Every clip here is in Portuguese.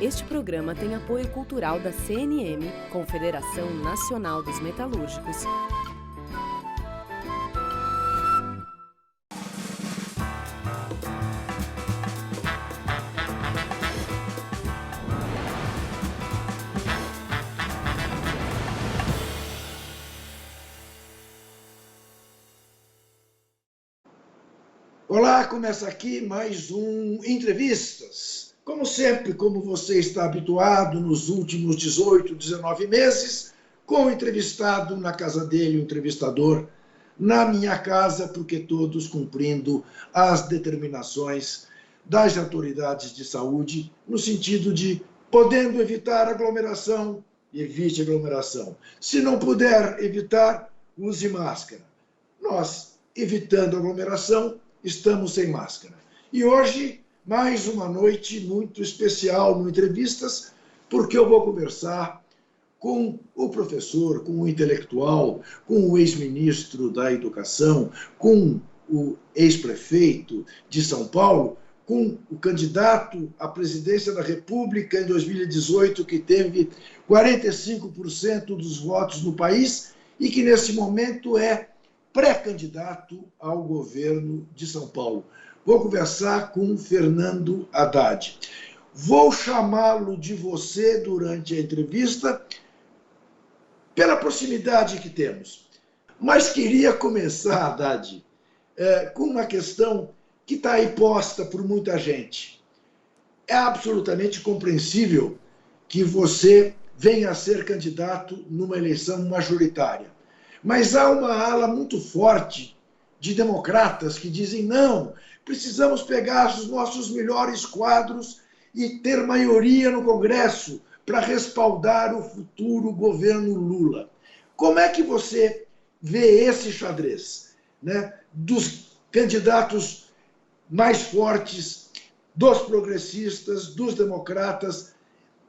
Este programa tem apoio cultural da CNM, Confederação Nacional dos Metalúrgicos. Olá, começa aqui mais um Entrevistas. Como sempre, como você está habituado nos últimos 18, 19 meses, com o entrevistado na casa dele, o entrevistador na minha casa, porque todos cumprindo as determinações das autoridades de saúde, no sentido de, podendo evitar aglomeração, evite aglomeração. Se não puder evitar, use máscara. Nós, evitando aglomeração, estamos sem máscara. E hoje, mais uma noite muito especial no Entrevistas, porque eu vou conversar com o professor, com o intelectual, com o ex-ministro da Educação, com o ex-prefeito de São Paulo, com o candidato à presidência da República em 2018, que teve 45% dos votos no país e que, nesse momento, é pré-candidato ao governo de São Paulo. Vou conversar com Fernando Haddad. Vou chamá-lo de você durante a entrevista pela proximidade que temos. Mas queria começar, Haddad, com uma questão que está aí posta por muita gente. É absolutamente compreensível que você venha a ser candidato numa eleição majoritária. Mas há uma ala muito forte de democratas que dizem não, precisamos pegar os nossos melhores quadros e ter maioria no Congresso para respaldar o futuro governo Lula. Como é que você vê esse xadrez, né, dos candidatos mais fortes, dos progressistas, dos democratas,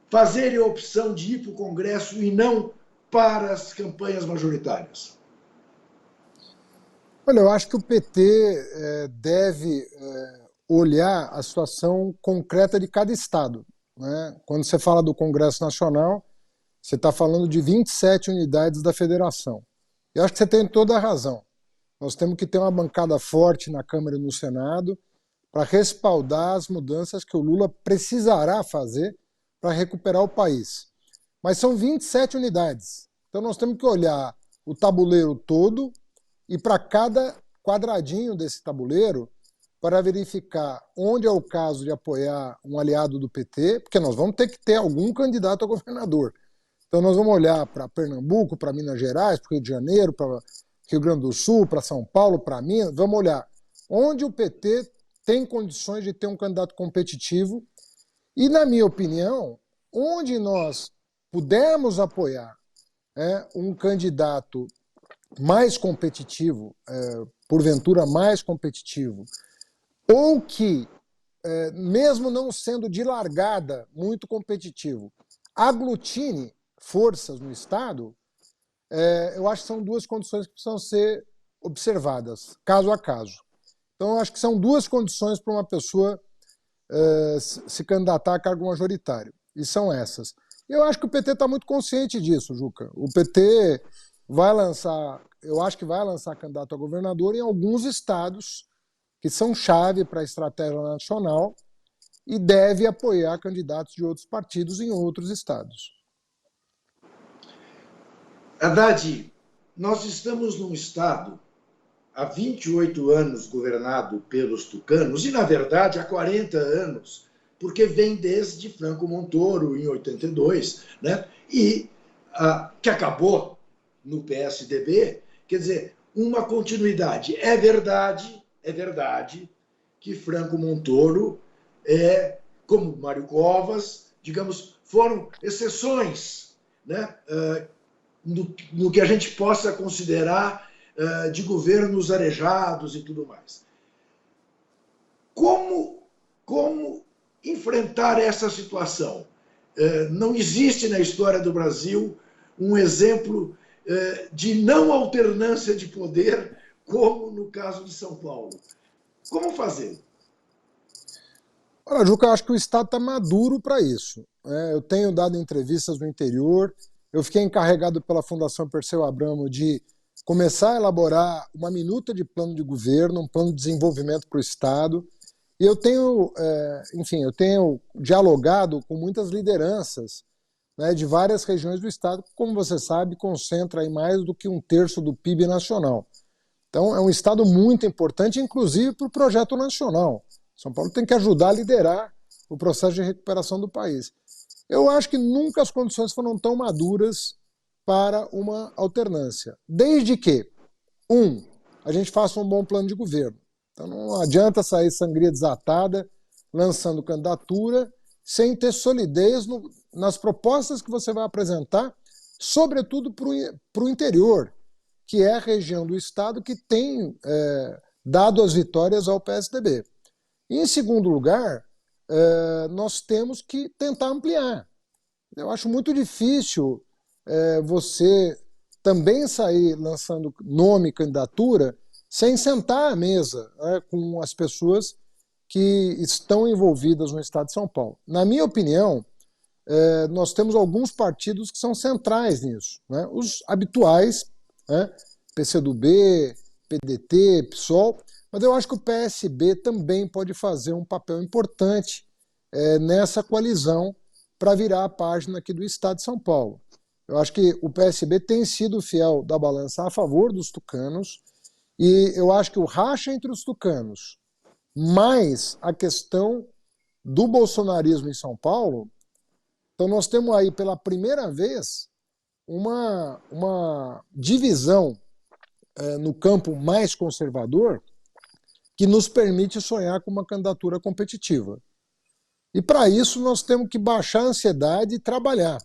fazerem a opção de ir para o Congresso e não para as campanhas majoritárias? Olha, eu acho que o PT deve olhar a situação concreta de cada estado, né? Quando você fala do Congresso Nacional, você está falando de 27 unidades da federação. Eu acho que você tem toda a razão. Nós temos que ter uma bancada forte na Câmara e no Senado para respaldar as mudanças que o Lula precisará fazer para recuperar o país. Mas são 27 unidades. Então nós temos que olhar o tabuleiro todo e para cada quadradinho desse tabuleiro para verificar onde é o caso de apoiar um aliado do PT, porque nós vamos ter que ter algum candidato a governador. Então nós vamos olhar para Pernambuco, para Minas Gerais, para Rio de Janeiro, para Rio Grande do Sul, para São Paulo, para Minas. Vamos olhar onde o PT tem condições de ter um candidato competitivo e, na minha opinião, onde nós pudermos apoiar um candidato mais competitivo, porventura mais competitivo, ou que, mesmo não sendo de largada muito competitivo, aglutine forças no Estado, eu acho que são duas condições que precisam ser observadas, caso a caso. Então, eu acho que são duas condições para uma pessoa se candidatar a cargo majoritário, e são essas. Eu acho que o PT está muito consciente disso, Juca. O PT vai lançar, eu acho que vai lançar candidato a governador em alguns estados que são chave para a estratégia nacional e deve apoiar candidatos de outros partidos em outros estados. Haddad, nós estamos num estado há 28 anos governado pelos tucanos e, na verdade, há 40 anos, porque vem desde Franco Montoro, em 82, né? E que acabou no PSDB, quer dizer, uma continuidade. É verdade que Franco Montoro, como Mário Covas, digamos, foram exceções, né, no que a gente possa considerar de governos arejados e tudo mais. Como enfrentar essa situação? Não existe na história do Brasil um exemplo de não alternância de poder, como no caso de São Paulo. Como fazer? Olha, Juca, eu acho que o Estado está maduro para isso. Eu tenho dado entrevistas no interior, eu fiquei encarregado pela Fundação Perseu Abramo de começar a elaborar uma minuta de plano de governo, um plano de desenvolvimento para o Estado. E eu tenho, enfim, eu tenho dialogado com muitas lideranças, né, de várias regiões do Estado, que, como você sabe, concentra aí mais do que um terço do PIB nacional. Então, é um Estado muito importante, inclusive para o projeto nacional. São Paulo tem que ajudar a liderar o processo de recuperação do país. Eu acho que nunca as condições foram tão maduras para uma alternância. Desde que, a gente faça um bom plano de governo. Então não adianta sair sangria desatada, lançando candidatura, sem ter solidez nas propostas que você vai apresentar, sobretudo para o interior, que é a região do Estado que tem dado as vitórias ao PSDB. E, em segundo lugar, nós temos que tentar ampliar. Eu acho muito difícil você também sair lançando nome e candidatura sem sentar à mesa, né, com as pessoas que estão envolvidas no Estado de São Paulo. Na minha opinião, nós temos alguns partidos que são centrais nisso, né? Os habituais, né? PCdoB, PDT, PSOL, mas eu acho que o PSB também pode fazer um papel importante nessa coalizão para virar a página aqui do Estado de São Paulo. Eu acho que o PSB tem sido fiel da balança a favor dos tucanos, e eu acho que o racha entre os tucanos, mais a questão do bolsonarismo em São Paulo, então nós temos aí pela primeira vez uma divisão no campo mais conservador que nos permite sonhar com uma candidatura competitiva. E para isso nós temos que baixar a ansiedade e trabalhar,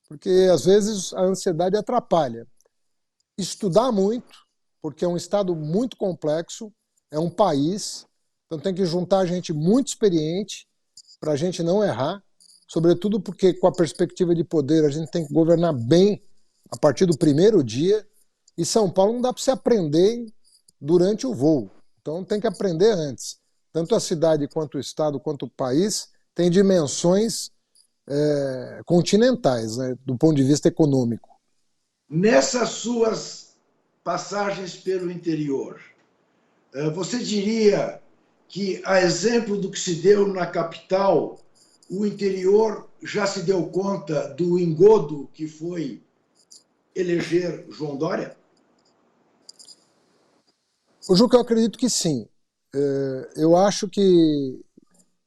porque às vezes a ansiedade atrapalha. Estudar muito, porque é um estado muito complexo, é um país, então tem que juntar gente muito experiente para a gente não errar, sobretudo porque com a perspectiva de poder a gente tem que governar bem a partir do primeiro dia, e São Paulo não dá para se aprender durante o voo, então tem que aprender antes. Tanto a cidade quanto o estado quanto o país tem dimensões continentais, né, do ponto de vista econômico. Nessas suas passagens pelo interior, você diria que, a exemplo do que se deu na capital, o interior já se deu conta do engodo que foi eleger João Dória? O Juca, eu acredito que sim. Eu acho que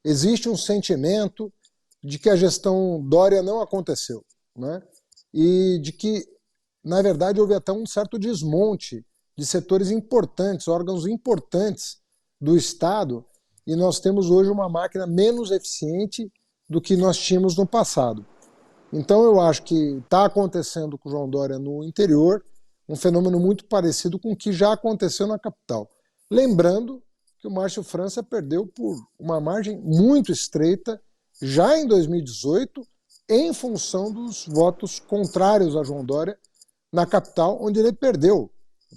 existe um sentimento de que a gestão Dória não aconteceu, né? E de que, na verdade, houve até um certo desmonte de setores importantes, órgãos importantes do Estado, e nós temos hoje uma máquina menos eficiente do que nós tínhamos no passado. Então eu acho que está acontecendo com o João Dória no interior um fenômeno muito parecido com o que já aconteceu na capital. Lembrando que o Márcio França perdeu por uma margem muito estreita já em 2018, em função dos votos contrários a João Dória na capital, onde ele perdeu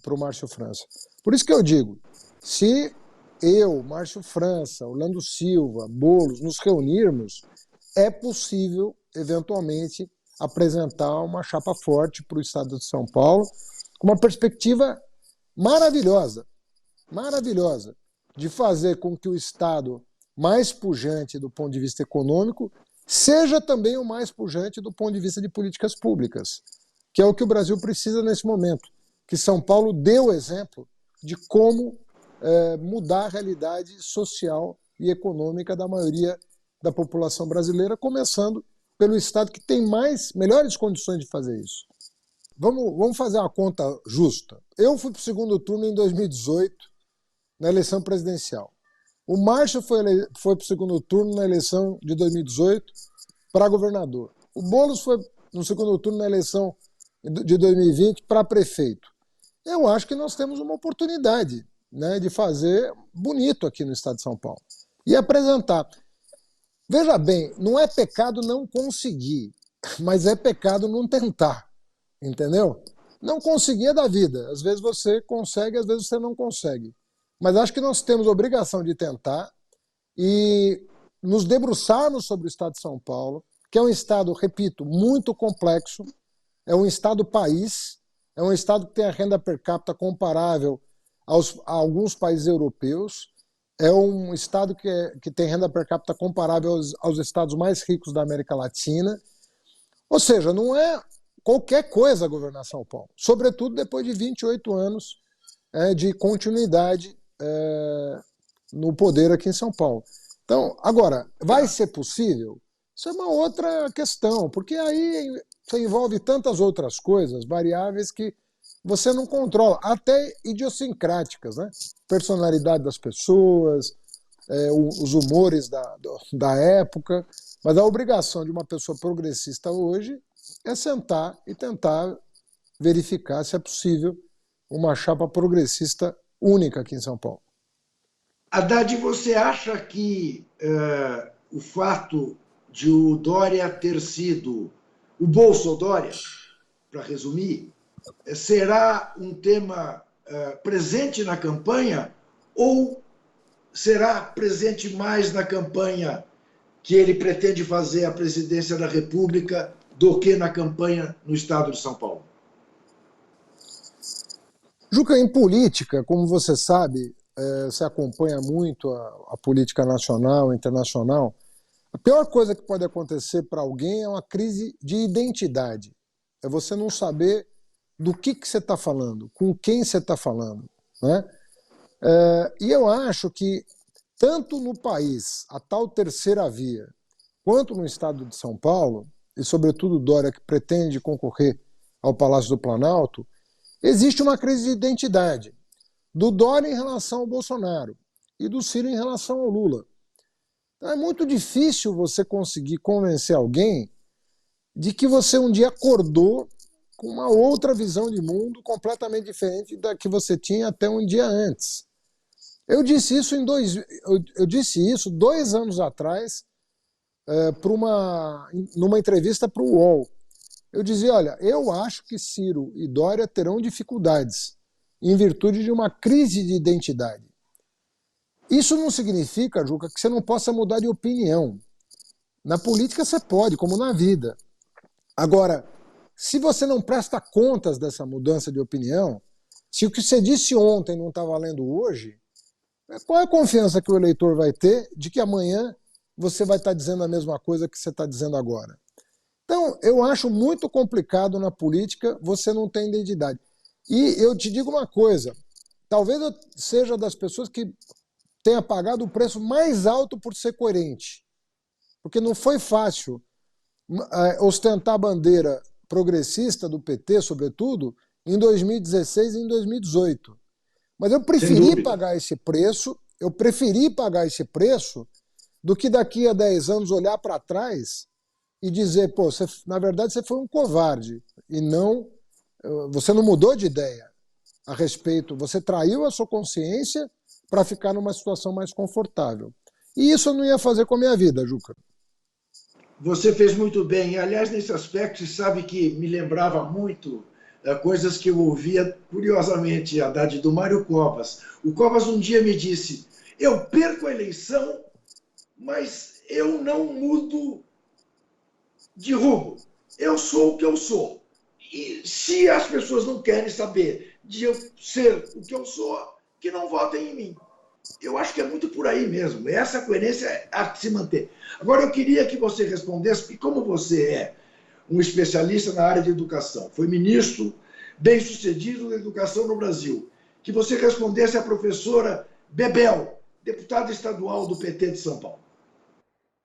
para o Márcio França. Por isso que eu digo, se eu, Márcio França, Orlando Silva, Boulos, nos reunirmos, é possível, eventualmente, apresentar uma chapa forte para o Estado de São Paulo, com uma perspectiva maravilhosa, de fazer com que o Estado mais pujante do ponto de vista econômico seja também o mais pujante do ponto de vista de políticas públicas, que é o que o Brasil precisa nesse momento, que São Paulo deu exemplo de como mudar a realidade social e econômica da maioria da população brasileira, começando pelo Estado que tem melhores condições de fazer isso. Vamos fazer uma conta justa. Eu fui para o segundo turno em 2018, na eleição presidencial. O Márcio foi para o segundo turno na eleição de 2018 para governador. O Boulos foi no segundo turno na eleição de 2020 para prefeito. Eu acho que nós temos uma oportunidade, né, de fazer bonito aqui no Estado de São Paulo e apresentar. Veja bem, não é pecado não conseguir, mas é pecado não tentar, entendeu? Não conseguir é da vida. Às vezes você consegue, às vezes você não consegue. Mas acho que nós temos a obrigação de tentar, e nos debruçarmos sobre o Estado de São Paulo, que é um Estado, repito, muito complexo, é um Estado-país, é um Estado que tem a renda per capita comparável a alguns países europeus, é um Estado que tem renda per capita comparável aos estados mais ricos da América Latina. Ou seja, não é qualquer coisa governar São Paulo, sobretudo depois de 28 anos de continuidade no poder aqui em São Paulo. Então, agora, vai ser possível? Isso é uma outra questão, porque aí você envolve tantas outras coisas, variáveis que você não controla, até idiosincráticas, né? Personalidade das pessoas, os humores da época. Mas a obrigação de uma pessoa progressista hoje é sentar e tentar verificar se é possível uma chapa progressista única aqui em São Paulo. Haddad, você acha que o fato de o Dória ter sido o Bolsodória, para resumir, será um tema presente na campanha ou será presente mais na campanha que ele pretende fazer à presidência da República do que na campanha no estado de São Paulo? Juca, em política, como você sabe, você acompanha muito a política nacional, internacional, a pior coisa que pode acontecer para alguém é uma crise de identidade. É você não saber do que você está falando, com quem você está falando, né? E eu acho que, tanto no país, a tal terceira via, quanto no estado de São Paulo, e sobretudo Dória, que pretende concorrer ao Palácio do Planalto, existe uma crise de identidade do Dória em relação ao Bolsonaro e do Ciro em relação ao Lula. Então é muito difícil você conseguir convencer alguém de que você um dia acordou com uma outra visão de mundo completamente diferente da que você tinha até um dia antes. Eu disse isso 2 anos atrás numa entrevista para o UOL. Eu dizia, olha, eu acho que Ciro e Dória terão dificuldades em virtude de uma crise de identidade. Isso não significa, Juca, que você não possa mudar de opinião. Na política você pode, como na vida. Agora, se você não presta contas dessa mudança de opinião, se o que você disse ontem não está valendo hoje, qual é a confiança que o eleitor vai ter de que amanhã você vai estar dizendo a mesma coisa que você está dizendo agora? Então, eu acho muito complicado na política você não ter identidade. E eu te digo uma coisa, talvez eu seja das pessoas que tenha pagado o preço mais alto por ser coerente. Porque não foi fácil ostentar a bandeira progressista do PT, sobretudo, em 2016 e em 2018. Mas eu preferi pagar esse preço, do que daqui a 10 anos olhar para trás e dizer, pô, na verdade você foi um covarde e você não mudou de ideia a respeito, você traiu a sua consciência para ficar numa situação mais confortável. E isso eu não ia fazer com a minha vida, Juca. Você fez muito bem. Aliás, nesse aspecto, você sabe que me lembrava muito coisas que eu ouvia, curiosamente, Haddad, do Mário Covas. O Covas um dia me disse, eu perco a eleição, mas eu não mudo de rumo. Eu sou o que eu sou. E se as pessoas não querem saber de eu ser o que eu sou, que não votem em mim. Eu acho que é muito por aí mesmo. Essa coerência há que se manter. Agora, eu queria que você respondesse, porque como você é um especialista na área de educação, foi ministro bem-sucedido da educação no Brasil, que você respondesse à professora Bebel, deputada estadual do PT de São Paulo.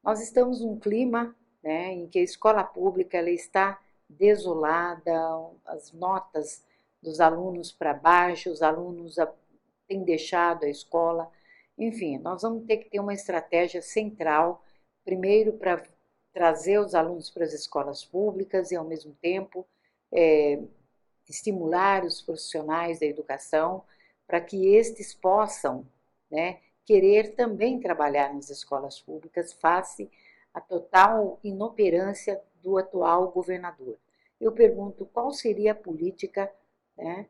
Nós estamos num clima, né, em que a escola pública ela está desolada, as notas dos alunos para baixo, os alunos têm deixado a escola. Enfim, nós vamos ter que ter uma estratégia central, primeiro para trazer os alunos para as escolas públicas e, ao mesmo tempo, estimular os profissionais da educação para que estes possam, né, querer também trabalhar nas escolas públicas face à total inoperância do atual governador. Eu pergunto qual seria a política, né,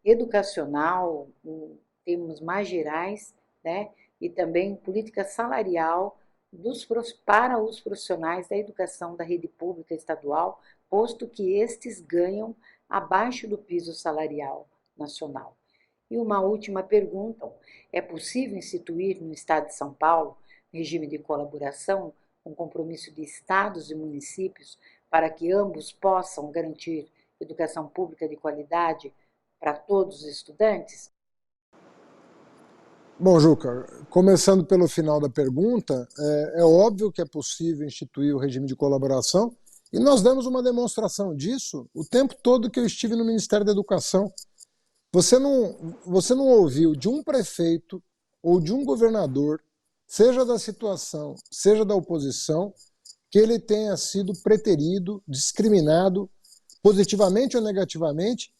educacional, em termos mais gerais, né, e também política salarial para os profissionais da educação da rede pública estadual, posto que estes ganham abaixo do piso salarial nacional. E uma última pergunta: é possível instituir no Estado de São Paulo regime de colaboração com compromisso de estados e municípios para que ambos possam garantir educação pública de qualidade para todos os estudantes? Bom, Juca, começando pelo final da pergunta, é óbvio que é possível instituir o regime de colaboração e nós demos uma demonstração disso o tempo todo que eu estive no Ministério da Educação. Você não ouviu de um prefeito ou de um governador, seja da situação, seja da oposição, que ele tenha sido preterido, discriminado, positivamente ou negativamente,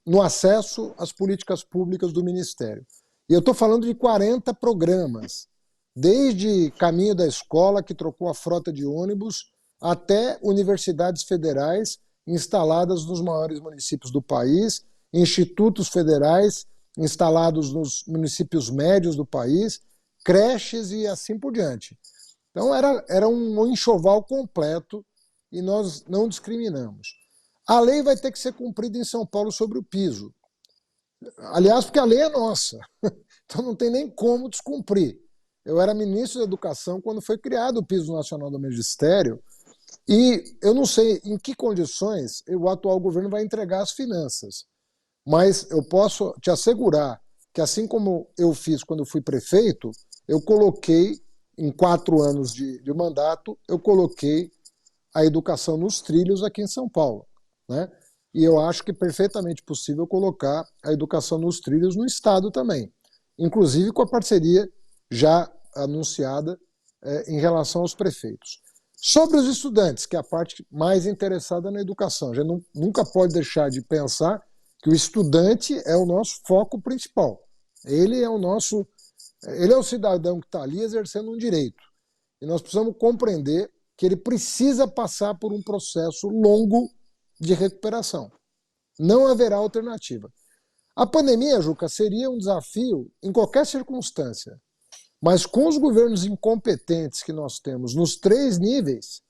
no acesso às políticas públicas do Ministério. E eu estou falando de 40 programas, desde caminho da escola, que trocou a frota de ônibus, até universidades federais instaladas nos maiores municípios do país, institutos federais instalados nos municípios médios do país, creches e assim por diante. Então era um enxoval completo e nós não discriminamos. A lei vai ter que ser cumprida em São Paulo sobre o piso. Aliás, porque a lei é nossa, então não tem nem como descumprir. Eu era ministro da Educação quando foi criado o Piso Nacional do Magistério e eu não sei em que condições o atual governo vai entregar as finanças, mas eu posso te assegurar que, assim como eu fiz quando fui prefeito, eu coloquei, em 4 anos de mandato, eu coloquei a educação nos trilhos aqui em São Paulo, né? E eu acho que é perfeitamente possível colocar a educação nos trilhos no Estado também, inclusive com a parceria já anunciada em relação aos prefeitos. Sobre os estudantes, que é a parte mais interessada na educação, a gente nunca pode deixar de pensar que o estudante é o nosso foco principal. Ele é o cidadão que está ali exercendo um direito. E nós precisamos compreender que ele precisa passar por um processo longo de recuperação. Não haverá alternativa. A pandemia, Juca, seria um desafio em qualquer circunstância, mas com os governos incompetentes que nós temos nos 3 níveis,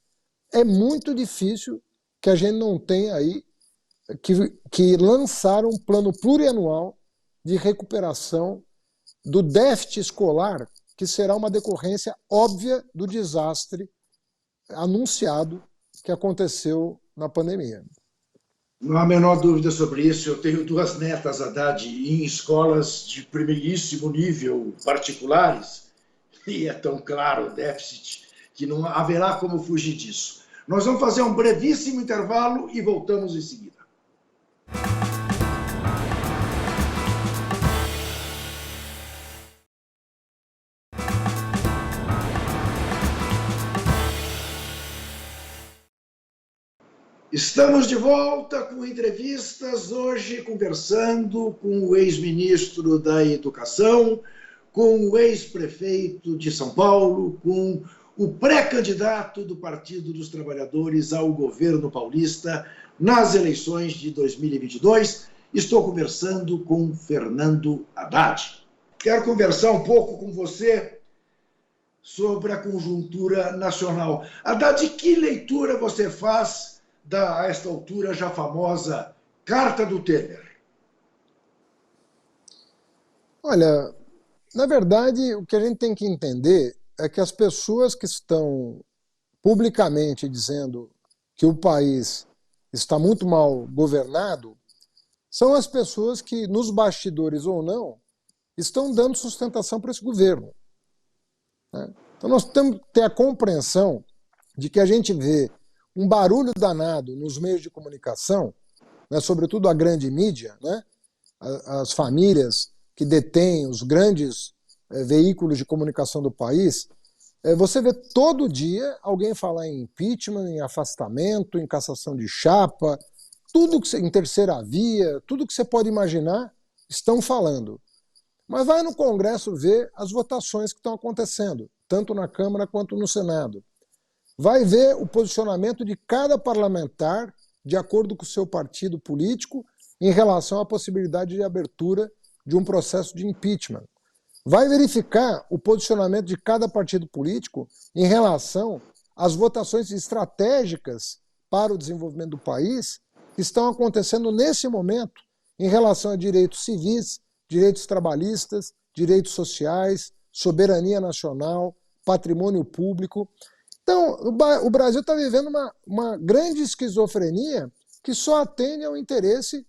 é muito difícil que a gente não tenha aí que lançar um plano plurianual de recuperação do déficit escolar, que será uma decorrência óbvia do desastre anunciado que aconteceu na pandemia. Não há a menor dúvida sobre isso. Eu tenho 2 netas, Haddad, em escolas de primeiríssimo nível particulares, e é tão claro o déficit que não haverá como fugir disso. Nós vamos fazer um brevíssimo intervalo e voltamos em seguida. Estamos de volta com entrevistas, hoje conversando com o ex-ministro da Educação, com o ex-prefeito de São Paulo, com o pré-candidato do Partido dos Trabalhadores ao governo paulista nas eleições de 2022. Estou conversando com Fernando Haddad. Quero conversar um pouco com você sobre a conjuntura nacional. Haddad, que leitura você faz a esta altura já famosa Carta do Temer? Olha, na verdade, o que a gente tem que entender é que as pessoas que estão publicamente dizendo que o país está muito mal governado são as pessoas que, nos bastidores ou não, estão dando sustentação para esse governo, né? Então nós temos que ter a compreensão de que a gente vê um barulho danado nos meios de comunicação, né, sobretudo a grande mídia, né, as famílias que detêm os grandes veículos de comunicação do país. Você vê todo dia alguém falar em impeachment, em afastamento, em cassação de chapa, tudo que em terceira via, tudo que você pode imaginar, estão falando. Mas vai no Congresso ver as votações que estão acontecendo, tanto na Câmara quanto no Senado. Vai ver o posicionamento de cada parlamentar, de acordo com o seu partido político, em relação à possibilidade de abertura de um processo de impeachment. vai verificar o posicionamento de cada partido político em relação às votações estratégicas para o desenvolvimento do país que estão acontecendo nesse momento em relação a direitos civis, direitos trabalhistas, direitos sociais, soberania nacional, patrimônio público. Então, o Brasil está vivendo uma grande esquizofrenia que só atende ao interesse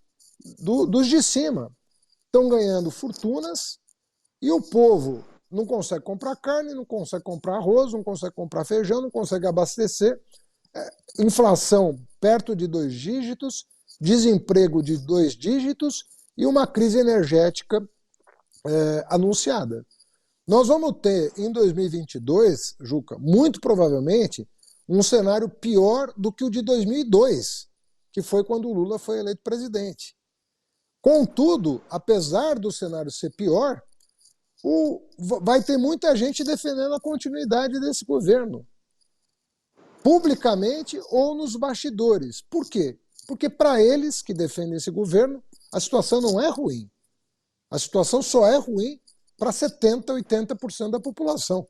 dos de cima. Estão ganhando fortunas e o povo não consegue comprar carne, não consegue comprar arroz, não consegue comprar feijão, não consegue abastecer. Inflação perto de 2 dígitos, desemprego de 2 dígitos e uma crise energética anunciada. Nós vamos ter, em 2022, Juca, muito provavelmente, um cenário pior do que o de 2002, que foi quando o Lula foi eleito presidente. Contudo, apesar do cenário ser pior, vai ter muita gente defendendo a continuidade desse governo, publicamente ou nos bastidores. Por quê? Porque para eles que defendem esse governo, a situação não é ruim. A situação só é ruim para 70%, 80% da população.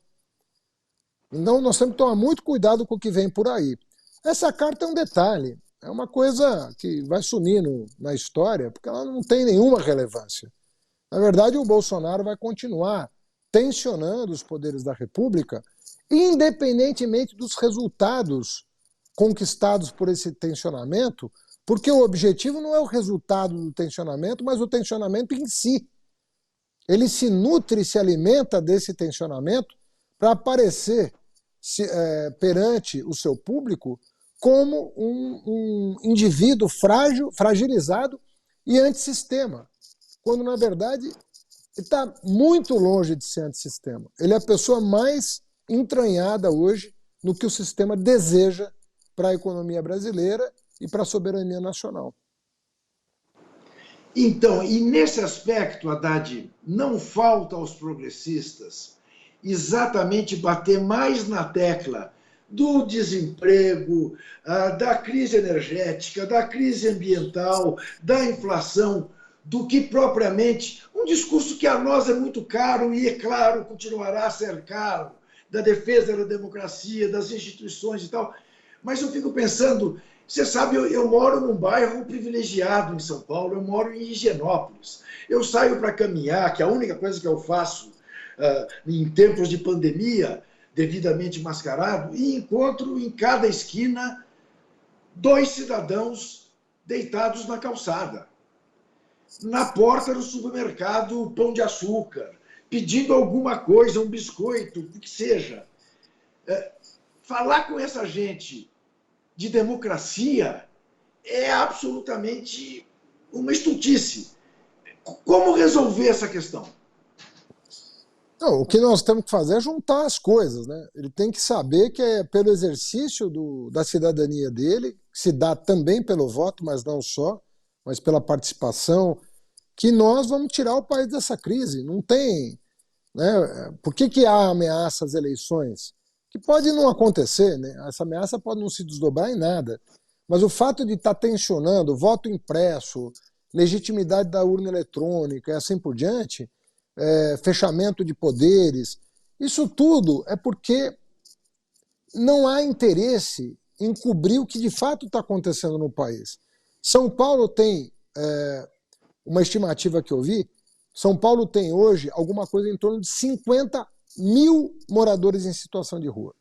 Então nós temos que tomar muito cuidado com o que vem por aí. Essa carta é um detalhe, é uma coisa que vai sumir na história, porque ela não tem nenhuma relevância. Na verdade, o Bolsonaro vai continuar tensionando os poderes da República, independentemente dos resultados conquistados por esse tensionamento, porque o objetivo não é o resultado do tensionamento, mas o tensionamento em si. Ele se nutre e se alimenta desse tensionamento para aparecer perante o seu público como um indivíduo frágil, fragilizado e antissistema, quando, na verdade, ele está muito longe de ser antissistema. Ele é a pessoa mais entranhada hoje no que o sistema deseja para a economia brasileira e para a soberania nacional. Então, e nesse aspecto, Haddad, não falta aos progressistas exatamente bater mais na tecla do desemprego, da crise energética, da crise ambiental, da inflação, do que propriamente um discurso que a nós é muito caro e, é claro, continuará a ser caro, da defesa da democracia, das instituições e tal. Mas eu fico pensando, você sabe, eu moro num bairro privilegiado em São Paulo, eu moro em Higienópolis. Eu saio para caminhar, que é a única coisa que eu faço em tempos de pandemia, devidamente mascarado, e encontro em cada esquina 2 cidadãos deitados na calçada, na porta do supermercado Pão de Açúcar, pedindo alguma coisa, um biscoito, o que seja. Falar com essa gente de democracia é absolutamente uma estultice. Como resolver essa questão? Não, o que nós temos que fazer é juntar as coisas, né? Ele tem que saber que é pelo exercício da cidadania dele, que se dá também pelo voto, mas não só, mas pela participação, que nós vamos tirar o país dessa crise. Não tem, né? Por que há ameaça às eleições? Que pode não acontecer, né? Essa ameaça pode não se desdobrar em nada, mas o fato de estar tensionando voto impresso, legitimidade da urna eletrônica e assim por diante, fechamento de poderes, isso tudo é porque não há interesse em cobrir o que de fato está acontecendo no país. São Paulo tem, uma estimativa que eu vi, São Paulo tem hoje alguma coisa em torno de 50 mil moradores em situação de rua.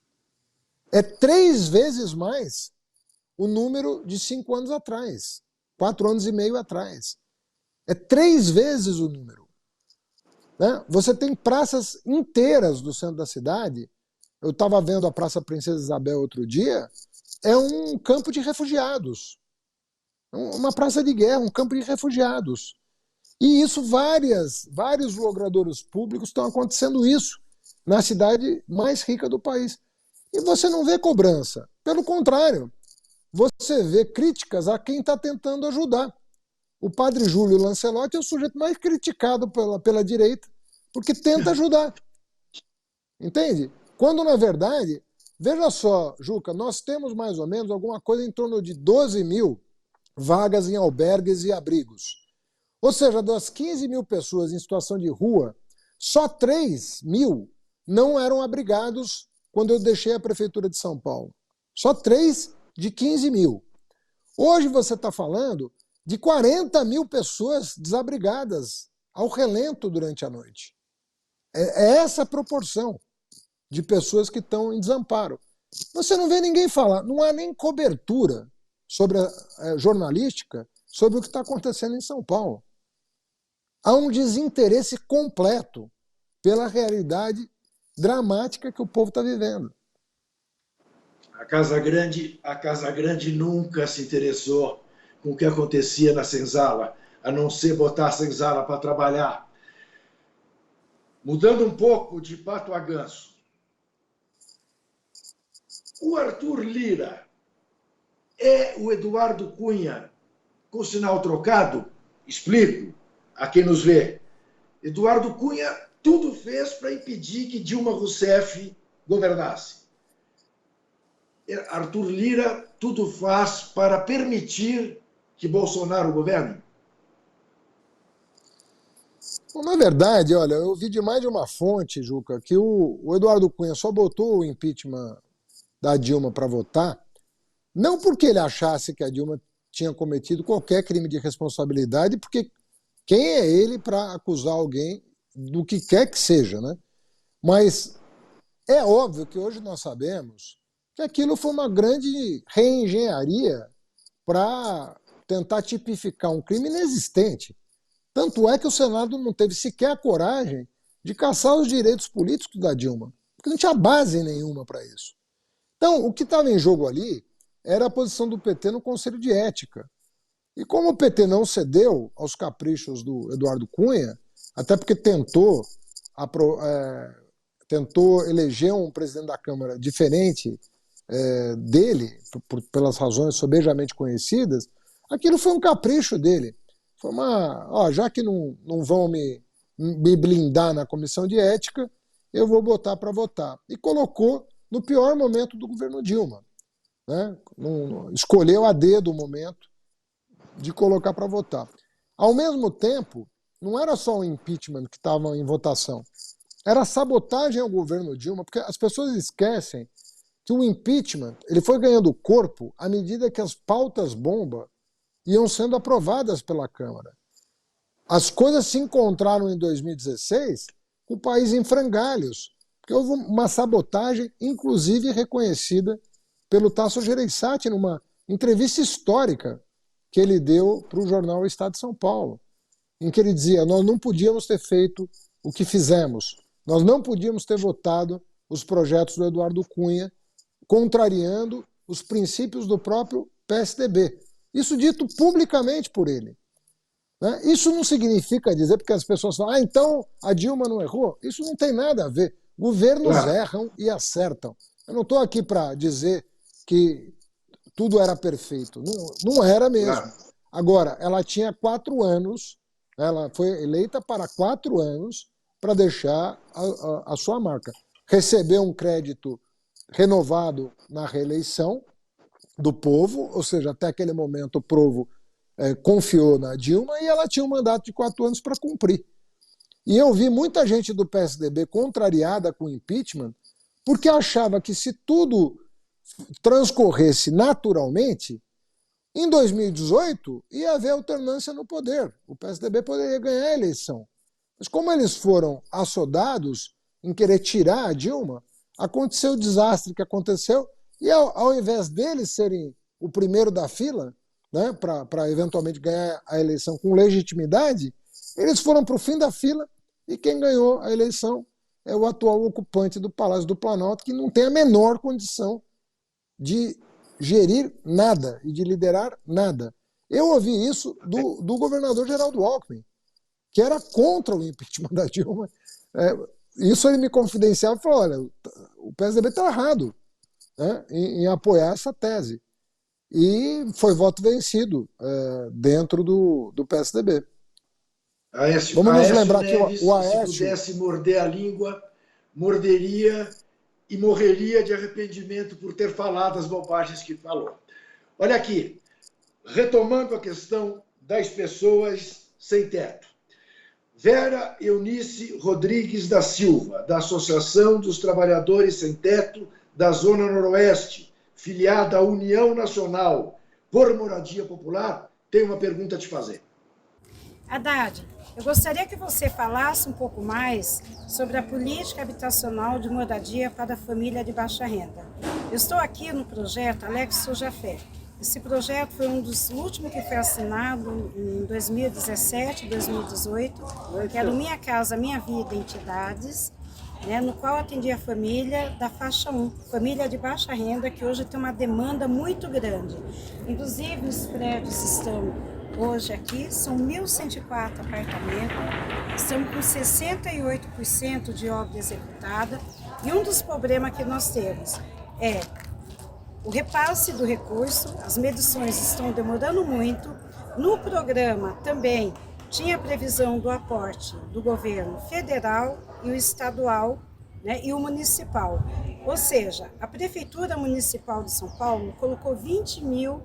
É 3 vezes mais o número de 5 anos atrás, 4 anos e meio atrás. É 3 vezes o número. Né? Você tem praças inteiras do centro da cidade. Eu estava vendo a Praça Princesa Isabel outro dia, é um campo de refugiados. Uma praça de guerra, um campo de refugiados. E isso, vários logradouros públicos estão acontecendo isso na cidade mais rica do país. E você não vê cobrança. Pelo contrário, você vê críticas a quem está tentando ajudar. O padre Júlio Lancelotti é o sujeito mais criticado pela direita, porque tenta ajudar. Entende? Quando, na verdade, veja só, Juca, nós temos mais ou menos alguma coisa em torno de 12 mil vagas em albergues e abrigos. Ou seja, das 15 mil pessoas em situação de rua, Só 3 mil não eram abrigados quando eu deixei a Prefeitura de São Paulo. Só 3 de 15 mil. Hoje você está falando de 40 mil pessoas desabrigadas ao relento durante a noite. É essa a proporção de pessoas que estão em desamparo. Você não vê ninguém falar, não há nem cobertura sobre jornalística sobre o que está acontecendo em São Paulo. Há um desinteresse completo pela realidade dramática que o povo está vivendo. A Casa Grande nunca se interessou com o que acontecia na senzala, a não ser botar a senzala para trabalhar. Mudando um pouco de pato a ganso. O Arthur Lira é o Eduardo Cunha com sinal trocado? Explico a quem nos vê. Eduardo Cunha tudo fez para impedir que Dilma Rousseff governasse. Arthur Lira tudo faz para permitir que Bolsonaro governe? Bom, na verdade, olha, eu vi de mais de uma fonte, Juca, que o Eduardo Cunha só botou o impeachment da Dilma para votar, não porque ele achasse que a Dilma tinha cometido qualquer crime de responsabilidade, porque quem é ele para acusar alguém do que quer que seja, né? Mas é óbvio que hoje nós sabemos que aquilo foi uma grande reengenharia para tentar tipificar um crime inexistente. Tanto é que o Senado não teve sequer a coragem de caçar os direitos políticos da Dilma, porque não tinha base nenhuma para isso. Então, o que estava em jogo ali era a posição do PT no Conselho de Ética. E como o PT não cedeu aos caprichos do Eduardo Cunha, até porque tentou eleger um presidente da Câmara diferente dele, pelas razões sobejamente conhecidas, aquilo foi um capricho dele. Foi já que não vão me blindar na comissão de ética, eu vou botar para votar. E colocou no pior momento do governo Dilma. Né? Escolheu a dedo o momento de colocar para votar. Ao mesmo tempo, não era só o impeachment que estava em votação, era sabotagem ao governo Dilma, porque as pessoas esquecem que o impeachment ele foi ganhando corpo à medida que as pautas-bomba iam sendo aprovadas pela Câmara. As coisas se encontraram em 2016 com o país em frangalhos, porque houve uma sabotagem, inclusive reconhecida pelo Tasso Gereissati numa entrevista histórica que ele deu para o jornal Estado de São Paulo, em que ele dizia: nós não podíamos ter feito o que fizemos, nós não podíamos ter votado os projetos do Eduardo Cunha, contrariando os princípios do próprio PSDB. Isso dito publicamente por ele. Né? Isso não significa dizer, porque as pessoas falam, então a Dilma não errou. Isso não tem nada a ver. Governos erram e acertam. Eu não estou aqui para dizer que tudo era perfeito. Não era mesmo. Agora, ela tinha 4 anos, ela foi eleita para 4 anos para deixar a sua marca. Recebeu um crédito renovado na reeleição do povo, ou seja, até aquele momento o povo confiou na Dilma e ela tinha um mandato de 4 anos para cumprir. E eu vi muita gente do PSDB contrariada com o impeachment porque achava que se tudo transcorresse naturalmente, em 2018 ia haver alternância no poder. O PSDB poderia ganhar a eleição. Mas como eles foram assodados em querer tirar a Dilma, aconteceu o desastre que aconteceu e ao invés deles serem o primeiro da fila, né, para eventualmente ganhar a eleição com legitimidade, eles foram para o fim da fila e quem ganhou a eleição é o atual ocupante do Palácio do Planalto, que não tem a menor condição de gerir nada e de liderar nada. Eu ouvi isso do governador Geraldo Alckmin, que era contra o impeachment da Dilma. Isso ele me confidenciava e falou: olha, o PSDB está errado, né, em apoiar essa tese. E foi voto vencido dentro do PSDB. Vamos nos lembrar Neves, que o Aécio, se pudesse morder a língua, morderia e morreria de arrependimento por ter falado as bobagens que falou. Olha aqui, retomando a questão das pessoas sem teto. Vera Eunice Rodrigues da Silva, da Associação dos Trabalhadores Sem Teto da Zona Noroeste, filiada à União Nacional por Moradia Popular, tem uma pergunta a te fazer. Haddad, eu gostaria que você falasse um pouco mais sobre a política habitacional de moradia para a família de baixa renda. Eu estou aqui no projeto Alex Sojafé. Esse projeto foi um dos últimos que foi assinado em 2017, 2018, que era o Minha Casa Minha Vida Entidades, né, no qual atendia a família da faixa 1, família de baixa renda, que hoje tem uma demanda muito grande. Inclusive, os prédios estão hoje aqui, são 1.104 apartamentos, estamos com 68% de obra executada, e um dos problemas que nós temos é o repasse do recurso, as medições estão demorando muito. No programa também tinha previsão do aporte do governo federal e o estadual, né, e o municipal. Ou seja, a Prefeitura Municipal de São Paulo colocou R$20 mil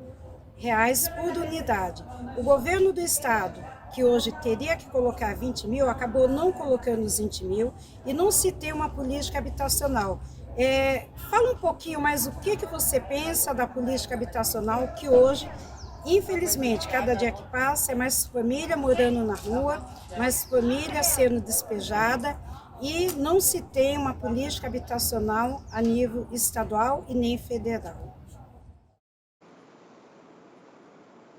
por unidade. O governo do estado, que hoje teria que colocar 20 mil, acabou não colocando os 20 mil e não se tem uma política habitacional. Fala um pouquinho mais o que você pensa da política habitacional, que hoje, infelizmente, cada dia que passa é mais família morando na rua, mais família sendo despejada e não se tem uma política habitacional a nível estadual e nem federal.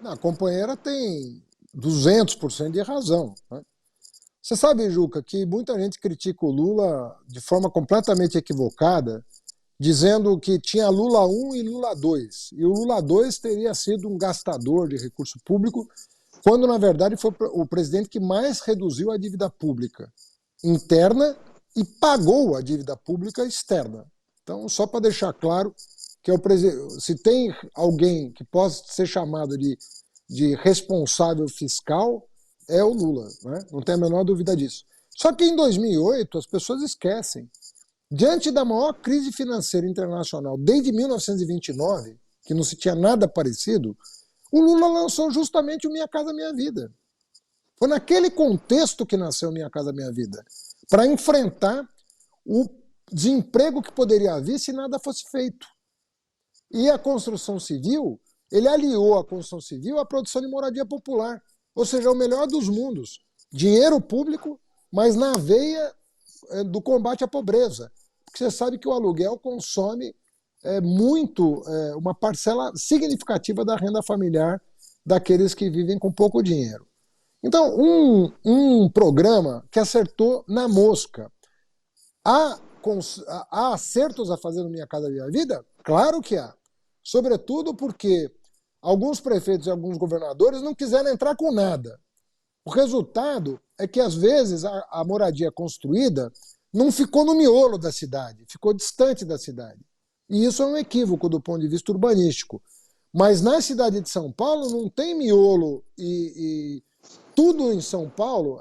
A companheira tem 200% de razão, né? Você sabe, Juca, que muita gente critica o Lula de forma completamente equivocada, dizendo que tinha Lula 1 e Lula 2. E o Lula 2 teria sido um gastador de recurso público, quando, na verdade, foi o presidente que mais reduziu a dívida pública interna e pagou a dívida pública externa. Então, só para deixar claro que se tem alguém que possa ser chamado de responsável fiscal, é o Lula, né? Não tem a menor dúvida disso. Só que em 2008 as pessoas esquecem. Diante da maior crise financeira internacional desde 1929, que não se tinha nada parecido, o Lula lançou justamente o Minha Casa Minha Vida. Foi naquele contexto que nasceu Minha Casa Minha Vida, para enfrentar o desemprego que poderia haver se nada fosse feito. E a construção civil, ele aliou a construção civil à produção de moradia popular. Ou seja, o melhor dos mundos. Dinheiro público, mas na veia do combate à pobreza. Porque você sabe que o aluguel consome uma parcela significativa da renda familiar daqueles que vivem com pouco dinheiro. Então, um programa que acertou na mosca. Há acertos a fazer no Minha Casa Minha Vida? Claro que há. Sobretudo porque alguns prefeitos e alguns governadores não quiseram entrar com nada. O resultado é que, às vezes, a moradia construída não ficou no miolo da cidade, ficou distante da cidade. E isso é um equívoco do ponto de vista urbanístico. Mas na cidade de São Paulo não tem miolo e tudo em São Paulo.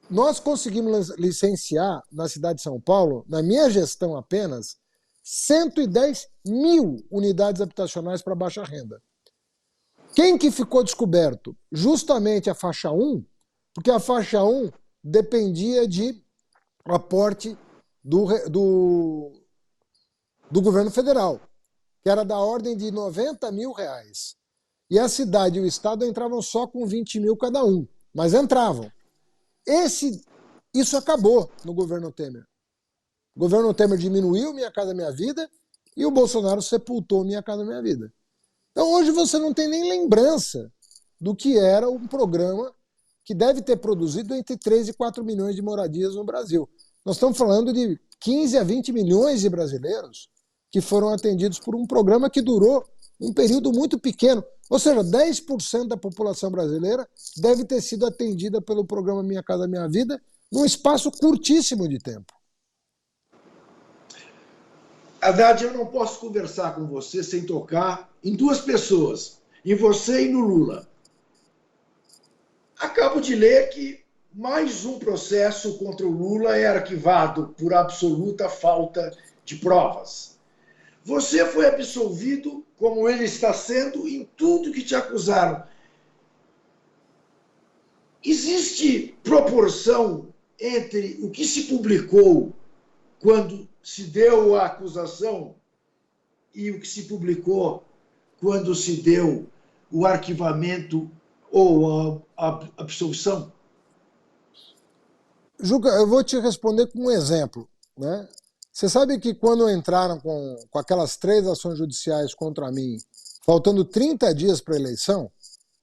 Nós conseguimos licenciar na cidade de São Paulo, na minha gestão apenas, 110 mil unidades habitacionais para baixa renda. Quem que ficou descoberto? Justamente a faixa 1, porque a faixa 1 dependia de aporte do governo federal, que era da ordem de R$90 mil. E a cidade e o estado entravam só com 20 mil cada um, mas entravam. Isso acabou no governo Temer. O governo Temer diminuiu Minha Casa Minha Vida e o Bolsonaro sepultou Minha Casa Minha Vida. Então hoje você não tem nem lembrança do que era um programa que deve ter produzido entre 3 e 4 milhões de moradias no Brasil. Nós estamos falando de 15 a 20 milhões de brasileiros que foram atendidos por um programa que durou um período muito pequeno. Ou seja, 10% da população brasileira deve ter sido atendida pelo programa Minha Casa Minha Vida num espaço curtíssimo de tempo. Haddad, eu não posso conversar com você sem tocar em duas pessoas, em você e no Lula. Acabo de ler que mais um processo contra o Lula é arquivado por absoluta falta de provas. Você foi absolvido, como ele está sendo, em tudo que te acusaram. existe proporção entre o que se publicou quando se deu a acusação e o que se publicou quando se deu o arquivamento ou a absolvição? Juca, eu vou te responder com um exemplo, né? Você sabe que quando entraram com aquelas 3 ações judiciais contra mim, faltando 30 dias para a eleição,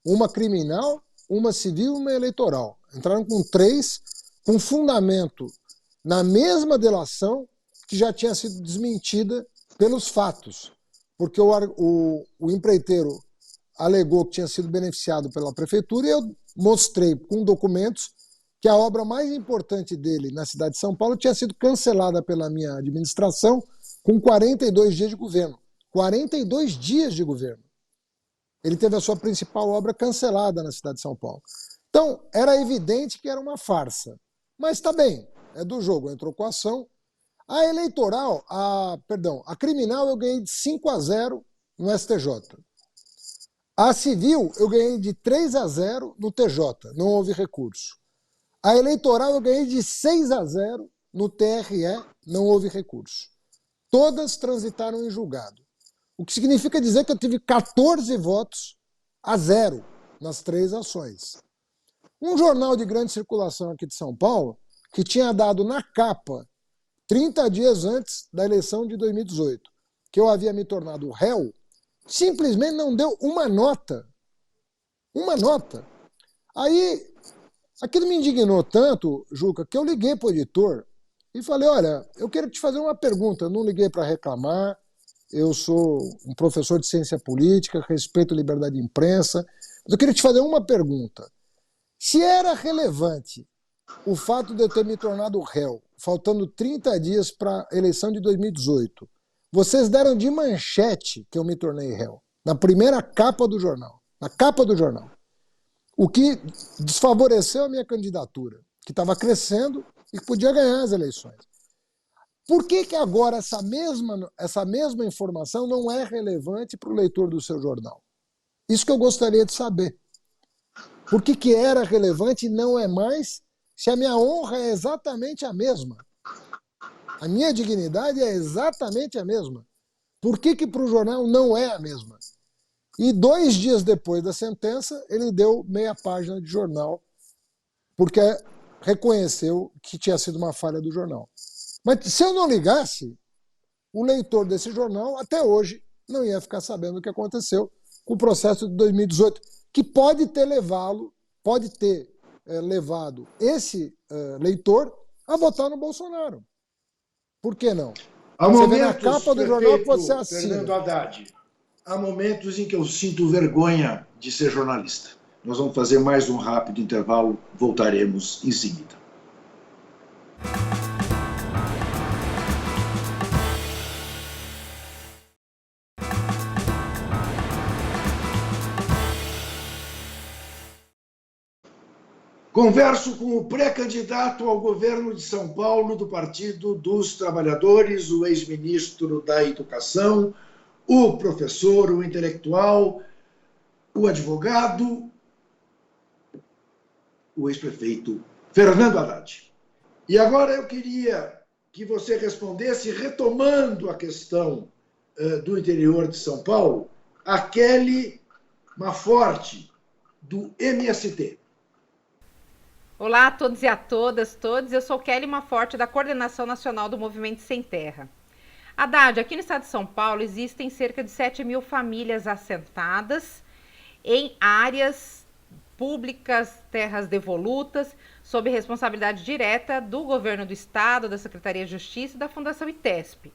uma criminal, uma civil e uma eleitoral. Entraram com 3, com fundamento na mesma delação que já tinha sido desmentida pelos fatos. Porque o empreiteiro alegou que tinha sido beneficiado pela prefeitura e eu mostrei com documentos que a obra mais importante dele na cidade de São Paulo tinha sido cancelada pela minha administração com 42 dias de governo. 42 dias de governo. Ele teve a sua principal obra cancelada na cidade de São Paulo. Então, era evidente que era uma farsa. Mas está bem, é do jogo, entrou com a ação. A eleitoral, a criminal eu ganhei de 5-0 no STJ. A civil eu ganhei de 3-0 no TJ, não houve recurso. A eleitoral eu ganhei de 6-0 no TRE, não houve recurso. Todas transitaram em julgado. O que significa dizer que eu tive 14 votos a 0 nas 3 ações. Um jornal de grande circulação aqui de São Paulo, que tinha dado na capa, 30 dias antes da eleição de 2018, que eu havia me tornado réu, simplesmente não deu uma nota. Uma nota. Aí, aquilo me indignou tanto, Juca, que eu liguei para o editor e falei, olha, eu quero te fazer uma pergunta. Eu não liguei para reclamar, eu sou um professor de ciência política, respeito a liberdade de imprensa, mas eu queria te fazer uma pergunta. Se era relevante o fato de eu ter me tornado réu, faltando 30 dias para a eleição de 2018, vocês deram de manchete que eu me tornei réu, na primeira capa do jornal, na capa do jornal, o que desfavoreceu a minha candidatura, que estava crescendo e que podia ganhar as eleições. Por que agora essa mesma informação não é relevante para o leitor do seu jornal? Isso que eu gostaria de saber. Por que era relevante e não é mais, se a minha honra é exatamente a mesma? A minha dignidade é exatamente a mesma. Por que para o jornal não é a mesma? E 2 dias depois da sentença, ele deu meia página de jornal, porque reconheceu que tinha sido uma falha do jornal. Mas se eu não ligasse, o leitor desse jornal, até hoje, não ia ficar sabendo o que aconteceu com o processo de 2018, que pode ter levado esse leitor a votar no Bolsonaro. Por que não? Há Você momentos, vê na capa do jornal que você prefeito assina. Fernando Haddad, há momentos em que eu sinto vergonha de ser jornalista. Nós vamos fazer mais um rápido intervalo, voltaremos em seguida. Converso com o pré-candidato ao governo de São Paulo do Partido dos Trabalhadores, o ex-ministro da Educação, o professor, o intelectual, o advogado, o ex-prefeito Fernando Haddad. E agora eu queria que você respondesse, retomando a questão do interior de São Paulo, a Kelly Maforte, do MST. Olá a todos e a todas, eu sou Kelly Maforte, da Coordenação Nacional do Movimento Sem Terra. Haddad, aqui no estado de São Paulo existem cerca de 7.000 famílias assentadas em áreas públicas, terras devolutas, sob responsabilidade direta do governo do estado, da Secretaria de Justiça e da Fundação ITESP.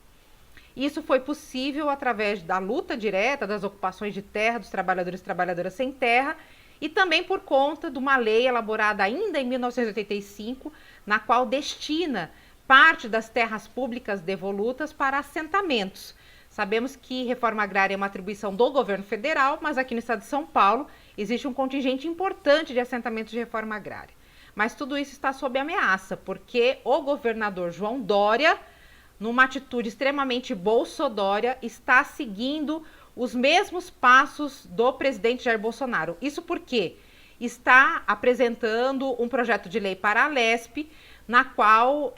Isso foi possível através da luta direta das ocupações de terra dos trabalhadores e trabalhadoras sem terra, e também por conta de uma lei elaborada ainda em 1985, na qual destina parte das terras públicas devolutas para assentamentos. Sabemos que reforma agrária é uma atribuição do governo federal, mas aqui no estado de São Paulo existe um contingente importante de assentamentos de reforma agrária. Mas tudo isso está sob ameaça, porque o governador João Dória, numa atitude extremamente bolsodória, está seguindo os mesmos passos do presidente Jair Bolsonaro. Isso porque está apresentando um projeto de lei para a Alesp, na qual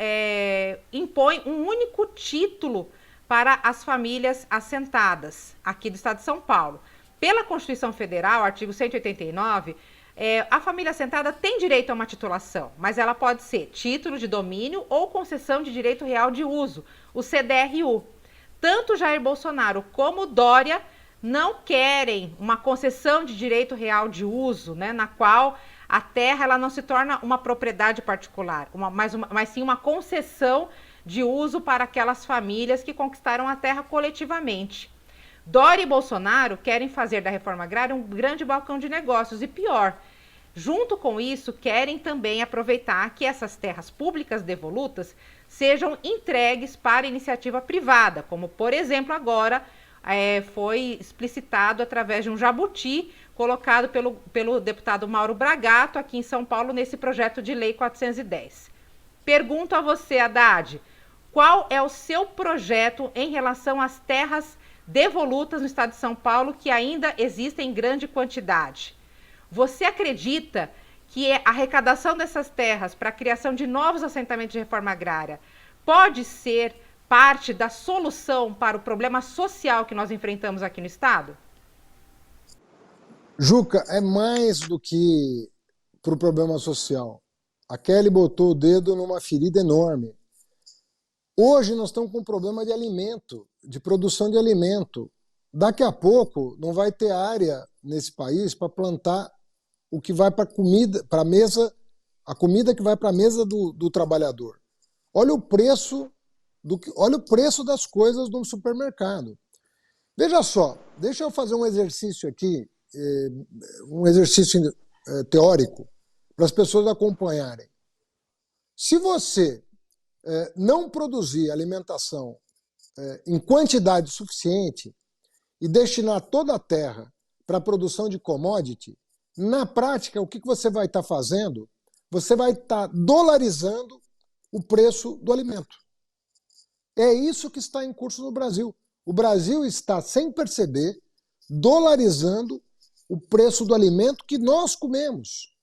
impõe um único título para as famílias assentadas aqui do estado de São Paulo. Pela Constituição Federal, artigo 189, a família assentada tem direito a uma titulação, mas ela pode ser título de domínio ou concessão de direito real de uso, o CDRU. Tanto Jair Bolsonaro como Dória não querem uma concessão de direito real de uso, né, na qual a terra ela não se torna uma propriedade particular, mas sim uma concessão de uso para aquelas famílias que conquistaram a terra coletivamente. Dória e Bolsonaro querem fazer da reforma agrária um grande balcão de negócios e pior, junto com isso querem também aproveitar que essas terras públicas devolutas sejam entregues para iniciativa privada, como por exemplo agora foi explicitado através de um jabuti colocado pelo deputado Mauro Bragato aqui em São Paulo nesse projeto de lei 410. Pergunto a você, Haddad, qual é o seu projeto em relação às terras devolutas no estado de São Paulo que ainda existem em grande quantidade? Você acredita que a arrecadação dessas terras para a criação de novos assentamentos de reforma agrária pode ser parte da solução para o problema social que nós enfrentamos aqui no estado? Juca, é mais do que para o problema social. A Kelly botou o dedo numa ferida enorme. Hoje nós estamos com um problema de alimento, de produção de alimento. Daqui a pouco não vai ter área nesse país para plantar o que vai para a mesa, a comida que vai para a mesa do trabalhador. Olha o preço das coisas no supermercado. Veja só, deixa eu fazer um exercício aqui, um exercício teórico, para as pessoas acompanharem. Se você não produzir alimentação em quantidade suficiente e destinar toda a terra para a produção de commodity, na prática, o que você vai estar fazendo? Você vai estar dolarizando o preço do alimento. É isso que está em curso no Brasil. O Brasil está, sem perceber, dolarizando o preço do alimento que nós comemos.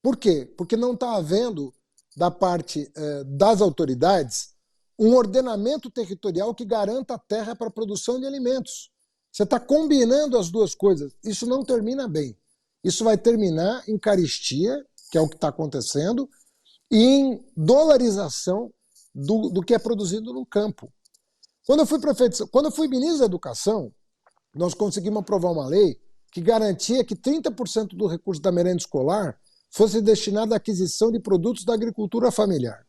Por quê? Porque não está havendo, da parte das autoridades, um ordenamento territorial que garanta a terra para a produção de alimentos. Você está combinando as duas coisas. Isso não termina bem. Isso vai terminar em carestia, que é o que está acontecendo, e em dolarização do que é produzido no campo. Quando eu fui ministro da Educação, nós conseguimos aprovar uma lei que garantia que 30% do recurso da merenda escolar fosse destinado à aquisição de produtos da agricultura familiar.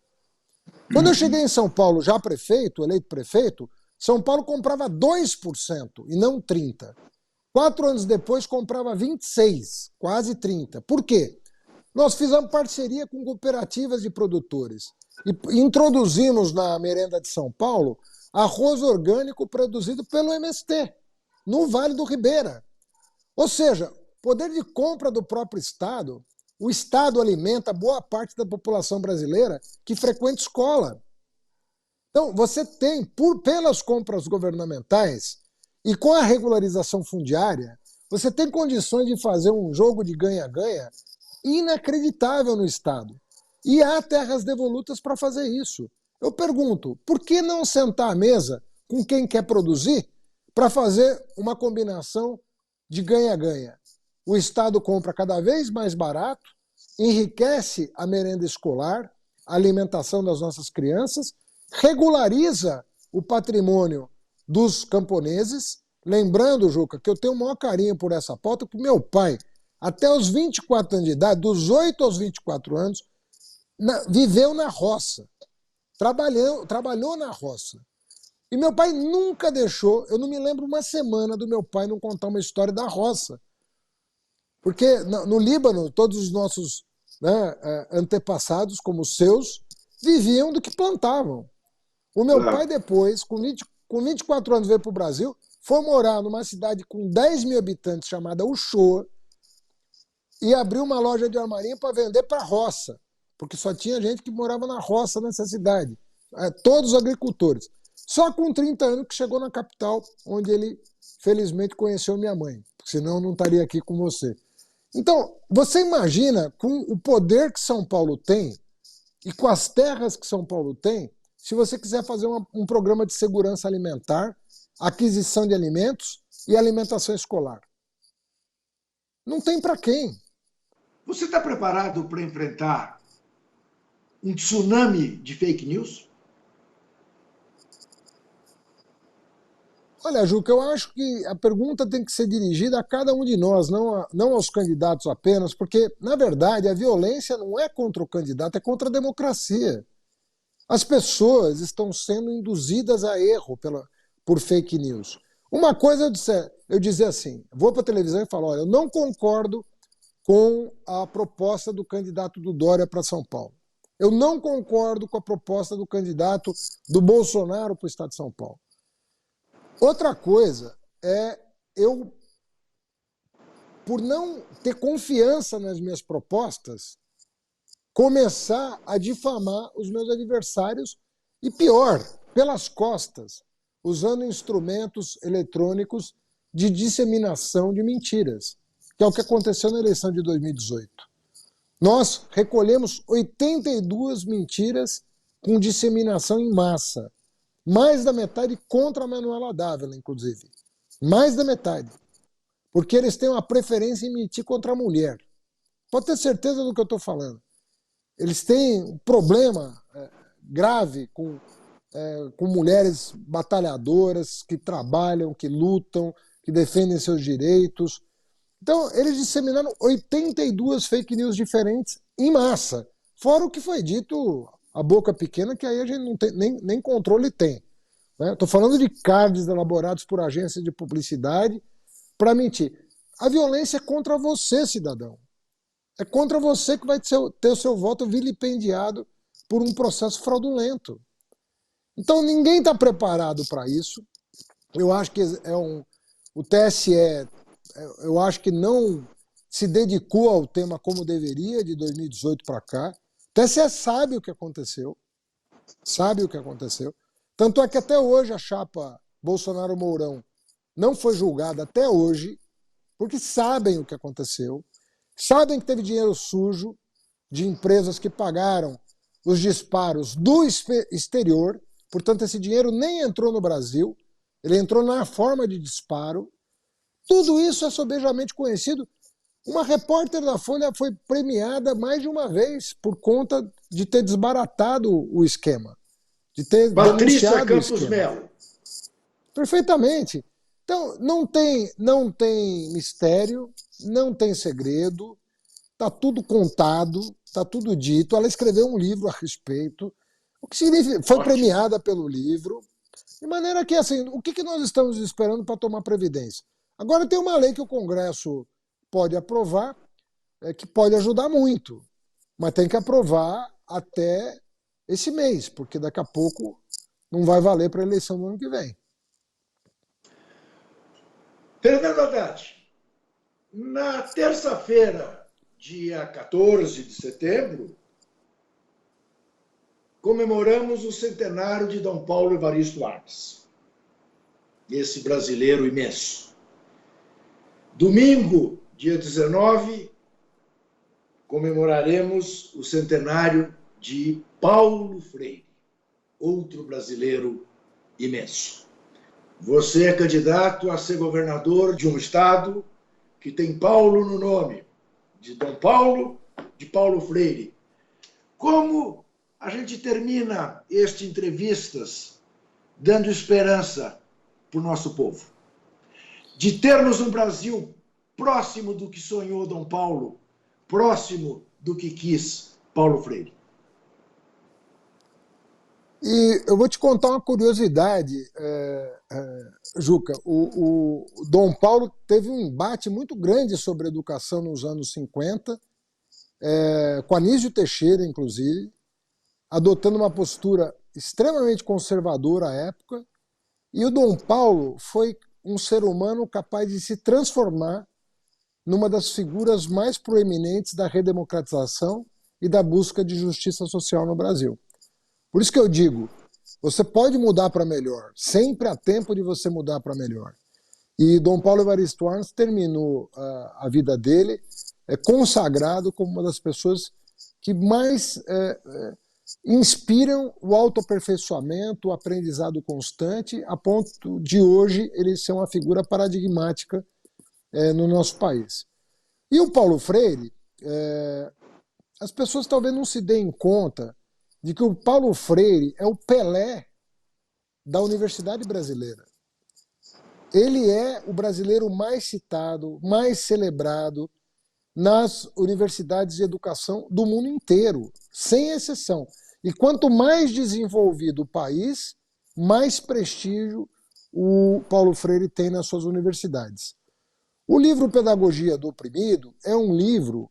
Quando eu cheguei em São Paulo, já prefeito, eleito prefeito, São Paulo comprava 2% e não 30%. 4 anos depois comprava 26%, quase 30%. Por quê? Nós fizemos parceria com cooperativas de produtores e introduzimos na merenda de São Paulo arroz orgânico produzido pelo MST, no Vale do Ribeira. Ou seja, poder de compra do próprio Estado, o Estado alimenta boa parte da população brasileira que frequenta escola. Então, você tem, pelas compras governamentais e com a regularização fundiária, você tem condições de fazer um jogo de ganha-ganha inacreditável no Estado. E há terras devolutas para fazer isso. Eu pergunto, por que não sentar à mesa com quem quer produzir para fazer uma combinação de ganha-ganha? O Estado compra cada vez mais barato, enriquece a merenda escolar, a alimentação das nossas crianças, regulariza o patrimônio dos camponeses. Lembrando, Juca, que eu tenho o maior carinho por essa pauta, porque meu pai, até os 24 anos de idade, dos 8 aos 24 anos, viveu na roça, trabalhou na roça. E meu pai nunca deixou, eu não me lembro uma semana do meu pai não contar uma história da roça. Porque no Líbano, todos os nossos antepassados, como os seus, viviam do que plantavam. O meu pai depois, com 24 anos, veio para o Brasil, foi morar numa cidade com 10 mil habitantes chamada Uchoa e abriu uma loja de armarinho para vender para a roça, porque só tinha gente que morava na roça nessa cidade, todos agricultores. Só com 30 anos que chegou na capital, onde ele, felizmente, conheceu minha mãe, porque senão eu não estaria aqui com você. Então, você imagina, com o poder que São Paulo tem e com as terras que São Paulo tem, se você quiser fazer um programa de segurança alimentar, aquisição de alimentos e alimentação escolar. Não tem para quem. Você está preparado para enfrentar um tsunami de fake news? Olha, Juca, eu acho que a pergunta tem que ser dirigida a cada um de nós, não aos candidatos apenas, porque, na verdade, a violência não é contra o candidato, é contra a democracia. As pessoas estão sendo induzidas a erro por fake news. Uma coisa eu dizer assim, vou para a televisão e falo, olha, eu não concordo com a proposta do candidato do Dória para São Paulo. Eu não concordo com a proposta do candidato do Bolsonaro para o estado de São Paulo. Outra coisa é eu, por não ter confiança nas minhas propostas, começar a difamar os meus adversários e, pior, pelas costas, usando instrumentos eletrônicos de disseminação de mentiras, que é o que aconteceu na eleição de 2018. Nós recolhemos 82 mentiras com disseminação em massa. Mais da metade contra a Manuela Dávila, inclusive. Mais da metade. Porque eles têm uma preferência em mentir contra a mulher. Pode ter certeza do que eu estou falando. Eles têm um problema grave com mulheres batalhadoras que trabalham, que lutam, que defendem seus direitos. Então, eles disseminaram 82 fake news diferentes em massa. Fora o que foi dito a boca pequena, que aí a gente não tem, nem controle tem. Estou falando de cards elaborados por agências de publicidade para mentir. A violência é contra você, cidadão. É contra você que vai ter o seu voto vilipendiado por um processo fraudulento. Então ninguém está preparado para isso. Eu acho que o TSE, eu acho que não se dedicou ao tema como deveria de 2018 para cá. O TSE sabe o que aconteceu. Sabe o que aconteceu. Tanto é que até hoje a chapa Bolsonaro-Mourão não foi julgada até hoje, porque sabem o que aconteceu. Sabem que teve dinheiro sujo de empresas que pagaram os disparos do exterior, portanto esse dinheiro nem entrou no Brasil, ele entrou na forma de disparo. Tudo isso é sobejamente conhecido. Uma repórter da Folha foi premiada mais de uma vez por conta de ter desbaratado o esquema, de ter Patrícia denunciado o Campos esquema. Melo. Perfeitamente. Então, não tem mistério, não tem segredo, está tudo contado, está tudo dito. Ela escreveu um livro a respeito, o que significa, foi premiada pelo livro, de maneira que, assim, o que nós estamos esperando para tomar previdência? Agora tem uma lei que o Congresso pode aprovar, que pode ajudar muito, mas tem que aprovar até esse mês, porque daqui a pouco não vai valer para a eleição do ano que vem. Fernando Haddad, na terça-feira, dia 14 de setembro, comemoramos o centenário de Dom Paulo Evaristo Arnes, esse brasileiro imenso. Domingo, dia 19, comemoraremos o centenário de Paulo Freire, outro brasileiro imenso. Você é candidato a ser governador de um estado que tem Paulo no nome, de Dom Paulo, de Paulo Freire. Como a gente termina este entrevistas dando esperança para o nosso povo? De termos um Brasil próximo do que sonhou Dom Paulo, próximo do que quis Paulo Freire. E eu vou te contar uma curiosidade, Juca. O Dom Paulo teve um embate muito grande sobre educação nos anos 50, com Anísio Teixeira, inclusive, adotando uma postura extremamente conservadora à época. E o Dom Paulo foi um ser humano capaz de se transformar numa das figuras mais proeminentes da redemocratização e da busca de justiça social no Brasil. Por isso que eu digo, você pode mudar para melhor, sempre há tempo de você mudar para melhor. E Dom Paulo Evaristo Arns terminou a vida dele consagrado como uma das pessoas que mais inspiram o autoaperfeiçoamento, o aprendizado constante, a ponto de hoje ele ser uma figura paradigmática no nosso país. E o Paulo Freire, as pessoas talvez não se deem conta de que o Paulo Freire é o Pelé da universidade brasileira. Ele é o brasileiro mais citado, mais celebrado nas universidades de educação do mundo inteiro, sem exceção. E quanto mais desenvolvido o país, mais prestígio o Paulo Freire tem nas suas universidades. O livro Pedagogia do Oprimido é um livro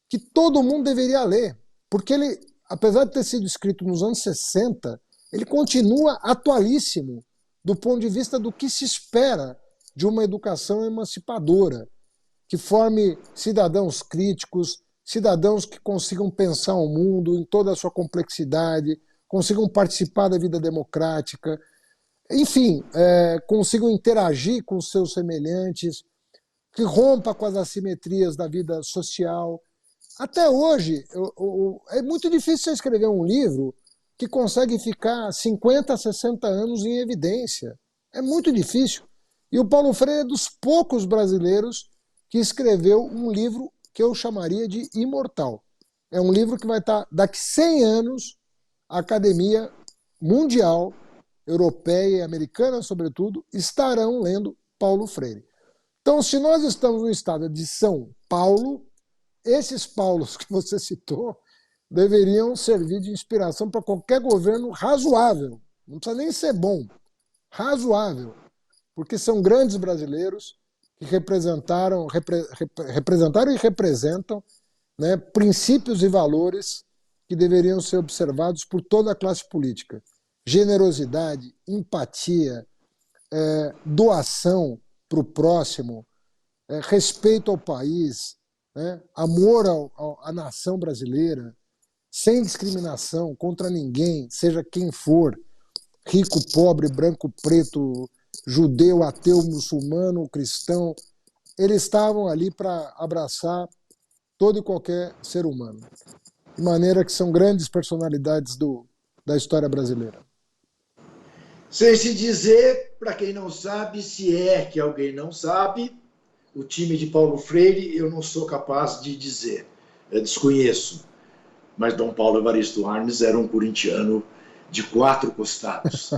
que todo mundo deveria ler, porque ele, apesar de ter sido escrito nos anos 60, ele continua atualíssimo do ponto de vista do que se espera de uma educação emancipadora, que forme cidadãos críticos, cidadãos que consigam pensar o mundo em toda a sua complexidade, consigam participar da vida democrática, enfim, consigam interagir com os seus semelhantes, que rompa com as assimetrias da vida social. Até hoje, é muito difícil você escrever um livro que consegue ficar 50, 60 anos em evidência. É muito difícil. E o Paulo Freire é dos poucos brasileiros que escreveu um livro que eu chamaria de imortal. É um livro que vai estar, daqui 100 anos, a Academia Mundial, Europeia e Americana, sobretudo, estarão lendo Paulo Freire. Então, se nós estamos no estado de São Paulo, esses Paulos que você citou deveriam servir de inspiração para qualquer governo razoável. Não precisa nem ser bom, razoável, porque são grandes brasileiros que representaram e representam, né, princípios e valores que deveriam ser observados por toda a classe política. Generosidade, empatia, doação para o próximo, respeito ao país, né, amor à nação brasileira, sem discriminação contra ninguém, seja quem for, rico, pobre, branco, preto, judeu, ateu, muçulmano, cristão, eles estavam ali para abraçar todo e qualquer ser humano. De maneira que são grandes personalidades da história brasileira. Sem se dizer, para quem não sabe, se é que alguém não sabe, o time de Paulo Freire eu não sou capaz de dizer, eu desconheço. Mas Dom Paulo Evaristo Arns era um corintiano de 4 costados.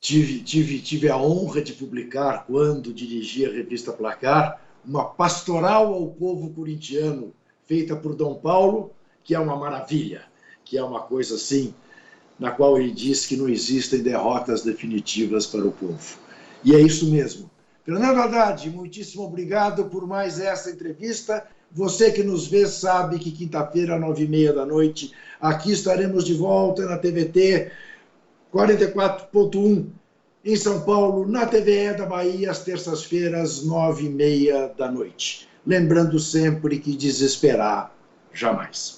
Tive a honra de publicar, quando dirigia a revista Placar, uma pastoral ao povo corintiano, feita por Dom Paulo, que é uma maravilha, que é uma coisa assim, na qual ele diz que não existem derrotas definitivas para o povo. E é isso mesmo. Fernando Haddad, muitíssimo obrigado por mais essa entrevista. Você que nos vê sabe que quinta-feira, 21h30, aqui estaremos de volta na TVT 44.1 em São Paulo, na TVE da Bahia, às terças-feiras, 21h30. Lembrando sempre que desesperar jamais.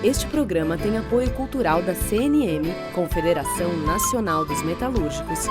Este programa tem apoio cultural da CNM, Confederação Nacional dos Metalúrgicos.